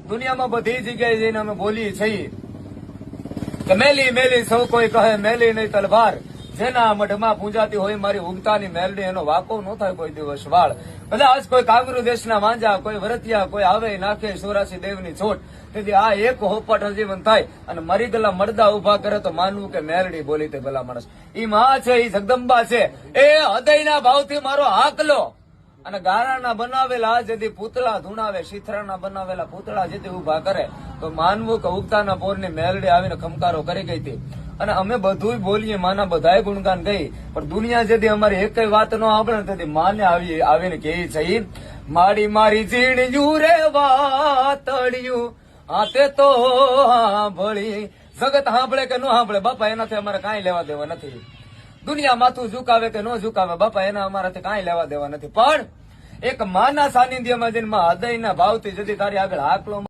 દુનિયામાં બધી જગ્યાએ જઈને અમે બોલીએ છીએ કે મેલી મેલી સૌ કોઈ કહે મેલી નહીં તલવાર, જેના મઢમાં પૂંજાતી હોય મારી ઉગતાની મેલડી, એનો વાકો ન થાય કોઈ દિવસ વાળ. કદાચ કોઈ કાગરુ દેશના વાંજા, કોઈ વરતિયા, કોઈ આવે નાખે સોરાસી દેવની છોટ. તેથી આ એક હોપટ હજીવન થાય અને મરી ગયેલા મરદા ઉભા કરે તો માનવું કે મેલડી બોલી તે ભલા માણસ. ઈ માં છે, ઈ જગદંબા છે, એ હૃદયના ભાવથી મારો હાકલો. અને ગારાના બનાવેલા જેથી પૂતળા ધૂણાવે, શીથરાના બનાવેલા પૂતળા જેથી ઉભા કરે તો માનવું કે ઉગતાના પોરની મેલડી આવીને ખમકારો કરી ગઈ હતી. અને અમે બધું બોલીએ, માના બધાય ગુણગાન ગઈ, પણ દુનિયા જેથી અમારી એક વાત ન સાંભળે તેથી માને આવીને કહે છે, માડી મારી ઝીણ્યું રે વાતળિયું હાથે તો સાંભળી. જગત સાંભળે કે ન સાંભળે બાપા, એનાથી અમારે કાંઈ લેવા દેવા નથી. દુનિયા માથું ઝુકાવે કે ન ઝુકાવે બાપા, એના અમારાથી કાંઈ લેવા દેવા નથી. પણ એક માના સાનિધ્યમાં જઈને હૃદયના ભાવથી જતી તારી આગળ હાકલો